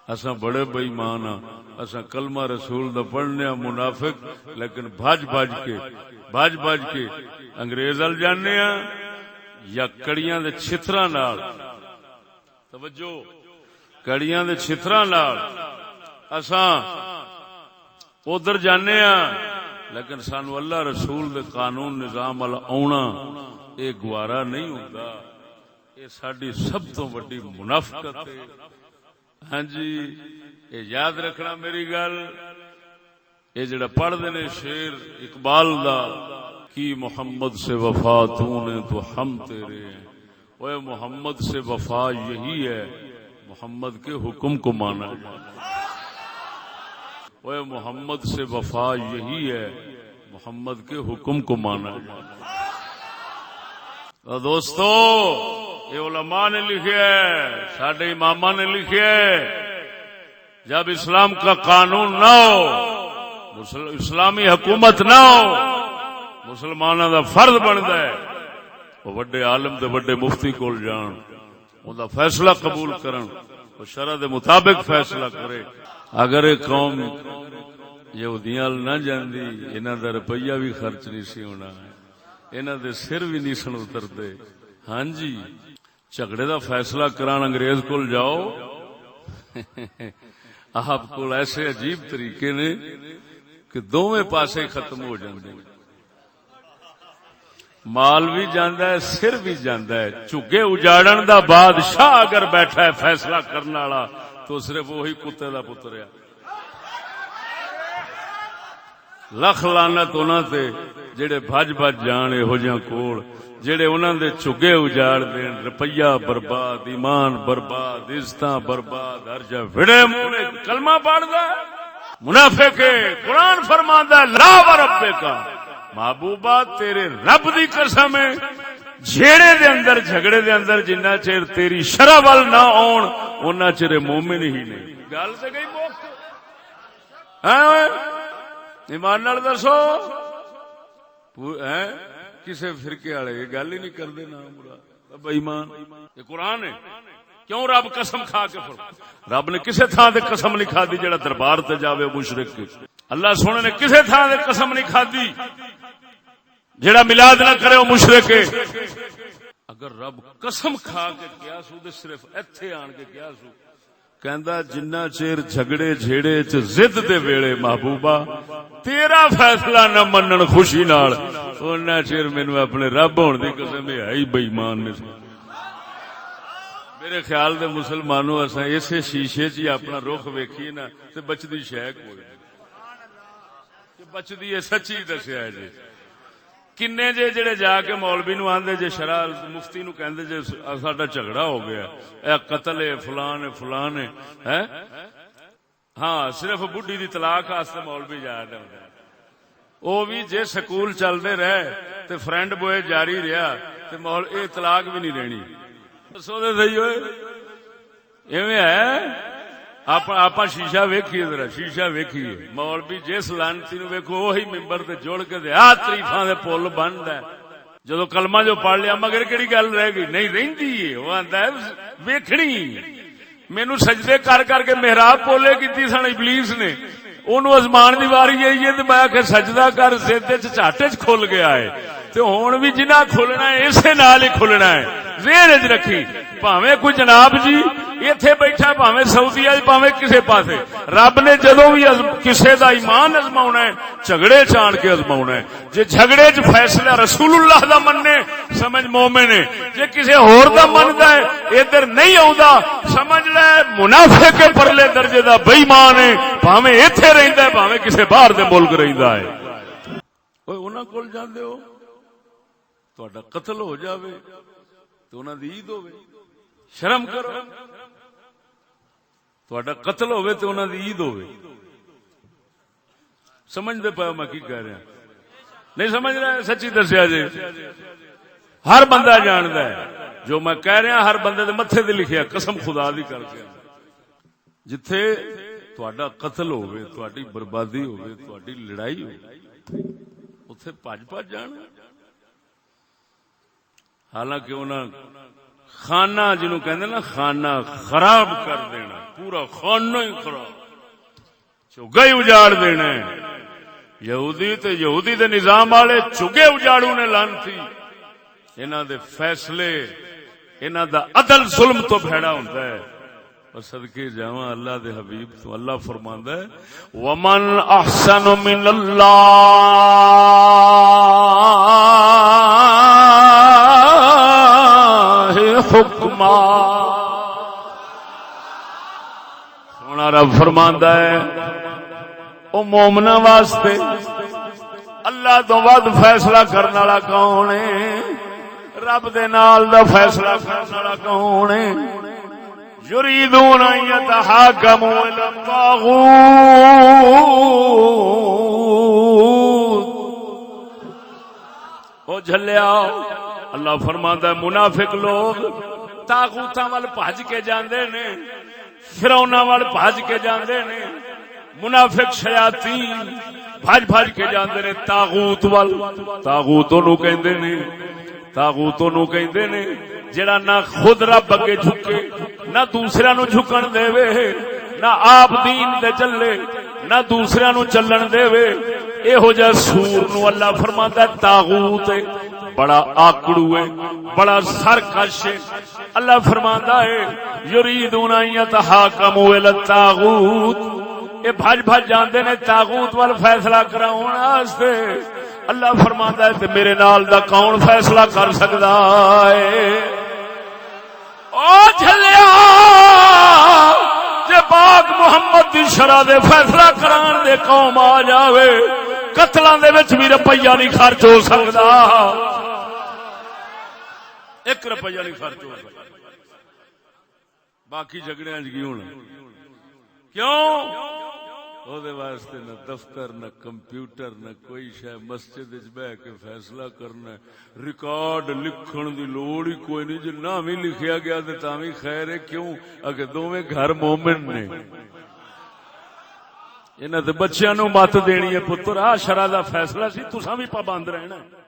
اساں بڑے بے ایمان ہاں، اساں کلمہ رسول دا پڑھنے منافق، لیکن بھج بھج کے انگریز ال جانے ہاں یا کڑیاں دے چھتراں نال، توجہ کڑیاں دے چھتراں نال اساں ادھر جانے ہاں، لیکن سانو اللہ رسول دے قانون نظام ال آنا یہ گوارا نہیں ہوندا۔ یہ ساڈی سب تو وڈی منافقت ہے۔ ہاں جی یہ یاد رکھنا میری گل۔ یہ جڑا پڑھ دے نے شعر اقبال دا، کی محمد سے وفا تو نے تو ہم تیرے ہیں، وہ محمد سے وفا یہی ہے محمد کے حکم کو مانا جائے، وہ محمد سے وفا یہی ہے محمد کے حکم کو مانا جائے۔ اور دوستو یہ علماء نے لکھے ہے، ساڈے اماماں نے لکھے ہے، جب اسلام کا قانون نہ ہو، اسلامی حکومت نہ ہو، مسلمانوں دا فرض بنتا ہے وہ وڈے عالم تے وڈے مفتی کول جان، ان دا فیصلہ قبول کرن، وہ شرع دے مطابق فیصلہ کرے۔ اگر ایک قوم یہودیاں نہ جاندی، انہاں دا روپیہ بھی خرچ نہیں سی ہونا، انہاں دے سر بھی نہیں سن اتردے۔ ہاں جی جھگڑے دا فیصلہ کران انگریز کول جاؤ، آپ کو ایسے عجیب طریقے نے کہ دونوں پاسے ختم ہو جاندے، مال بھی جاندا ہے سر بھی جاندا ہے۔ چگے اجاڑن دا بادشاہ اگر بیٹھا ہے فیصلہ کرنے والا تو صرف وہی کتے دا پتر ہے۔ لکھ لعنت انہاں تے جڑے بھج جان یہو جہاں کول، جڑے انہاں دے چگے اجاڑ دین، روپیہ برباد، ایمان برباد، عزتاں برباد، ہر جا وڑے منہ نے کلمہ پڑھدا ہے منافق ہے۔ قرآن فرماندا ہے لا وربک، محبوبہ تیرے رب دی قسم ہے، جھیڑے دے اندر جھگڑے دے اندر جنہ چیر تیری شرع ول نہ آن اُنہ چیر مومن ہی نہیں۔ گل تے گئی موقع ایمان نال دسو کسے فرقے والے یہ گل ہی نہیں کرتے نا مراد بے ایمان۔ یہ قرآن ہے۔ کیوں رب قسم کھا کے فرمایا؟ رب نے کسے تھان تے قسم نہیں کھادی جڑا دربار تے جاوے مشرک۔ اللہ سونے نے کسے تھان تے قسم نہیں کھادی جڑا میلاد نہ کرے وہ مشرک ہے۔ اگر رب قسم کھا کے کیا سو تے صرف ایتھے آن کے کیا سو، کہندا جنہ چیر جھگڑے جھیڑے چ ضد دے ویلے محبوبہ تیرا فیصلہ نہ منن خوشی نال، اُنہ چیر مینوں اپنے رب ہون دی قسم ہے ہی بے ایمان نے۔ میرے خیال دے مسلمانوں اساں اسے شیشے چ اپنا رخ ویکھیے نا تے بچدی شے کوئی نہیں، بچدی ہے سچی دسیا جی۔ کنے جڑے جا کے مولوی نو آندے جے شرع مفتی نو کہندے جے ساڈا جھگڑا ہو گیا، اے قتل ہے فلان ہے فلان ہے، ہاں صرف بڈھی دی طلاق واسطے مولوی جا رہا ہوندا، او بھی جے سکول چلدے رہے تے فرینڈ بوائے جاری رہیا تے اے طلاق بھی نہیں رہنی۔ دسو تے صحیح ہوئے ایویں ہے۔ آپ شیشہ ویکھیے ذرا، شیشہ ویکھیے، مولوی جس لانتی نو ویکھو وہی ممبر تے جوڑ کے تریفاں دے پل بندا ہے۔ جدو کلمہ جو پڑھ لیا مگر کیڑی گل رہ گئی؟ نہیں رہندی، وہ آندا ہے ویکھنی۔ مینوں سجدے کر کر کے محراب پولے کیتی سن ابلیس نے، اونوں ازمان دی واری آئی ہے تے میں کہ سجدہ کر، سیدے چ چاٹے چ کھل گیا ہے۔ تے ہن بھی جنہ کھلنا ہے اسے نال ہی کھلنا ہے۔ ذہن وچ رکھی، بھاویں کوئی جناب جی ایتھے بیٹھا، بھاویں سعودی ہے، بھاویں کسے پاسے، رب نے جدوں بھی کسے دا ایمان ازماؤنا ہے جھگڑے چان کے ازماؤنا ہے۔ جے جھگڑے چ فیصلہ رسول اللہ دا مننے سمجھ مومن ہے، جے کسے ہور دا مندا ہے ادھر نہیں آوندا سمجھ لے منافق کے پرلے درجے دا بے ایمان ہے، بھاویں ایتھے رہندا ہے بھاویں کسے باہر دے ملک رہندا ہے۔ اوے انہاں کول جاندے ہو تہاڈا قتل ہو جاوے تو انہاں دی عید ہوے، شرم کرو۔ تہاڈا قتل ہوے تو انہاں دی عید ہوے۔ سمجھ دے پاؤ میں کی کہہ رہا؟ نہیں سمجھ رہا؟ سچی دسیا جی، ہر بندہ جاندا ہے جو میں کہہ رہا، ہر بندے دے متھے تے لکھیا قسم خدا دی کر کے۔ جتھے تہاڈا قتل ہوے، تہاڈی بربادی ہوے، تہاڈی لڑائی ہوے، اوتھے بھج جان۔ حالانکہ انہاں خانہ جنہوں کہندے نا خانہ خراب کر دینا، پورا خانہ ہی خراب چگا ہی اجاڑ دینا ہے۔ یہودی دے نظام والے چگے اجاڑو نے لانتی، انہاں دے فیصلے انہاں دا عدل ظلم تو بھیڑا ہوندا ہے۔ اور صدقے جاواں اللہ دے حبیب تو اللہ فرماندا ہے ومن احسن من اللہ حکما۔ سونا رب فرماندا ہے او مومناں واسطے اللہ تو ود فیصلہ کرنے والا کون ہے؟ رب دے نال دا فیصلہ کرنے والا کون ہے؟ یریدون ان یتحاکموا الی الطاغوت۔ او جھلیا اللہ فرماندا ہے منافق لوگ طاغوتاں ول بھج کے جاندے نے، فرعوناں ول بھج کے جاندے نے، منافق شیاطین بھج بھج کے جاندے نے طاغوت ول۔ طاغوتوں نو کہندے نے جڑا نہ خود رب اگے جھکے، نہ دوسرے نو جھکن دے، نہ آپ دین دے چلے، نہ دوسرے نو چلن دے، ایہو جا سور نو اللہ فرماندا ہے طاغوت ہے، بڑا آکڑو ہے، بڑا سرکش ہے۔ اللہ فرماندا ہے یریدون ان یتحاکموا الی الطاغوت، اے بھج بھج جاندے نے طاغوت وال فیصلہ کراون واسطے۔ اللہ فرماندا ہے تے میرے نال دا کون فیصلہ کر سکدا ہے؟ او جھلیا جے پاک محمد دی شرع دے فیصلہ کران دے قوم آ جاوے، قتلاں دے وچ بھی روپیہ نہیں خرچ ہو سکدا، 1 روپیہ نہیں خرچ ہو سکدا۔ باقی جھگڑیاں وچ کی ہونا؟ کیوں؟ او دے واسطے نہ دفتر نہ کمپیوٹر نہ کوئی شے، مسجد وچ بیٹھ کے فیصلہ کرنا ہے، ریکارڈ لکھن دی لوڑ ہی کوئی نہیں، جے نہ بھی لکھیا گیا تے تاں وی خیر ہے۔ کیوں؟ اگے دوویں گھر مومن نے، انہاں دے بچیاں نو مت دینی ہے پتر آ شرع دا فیصلہ سی، تساں بھی پابند رہنا ہے۔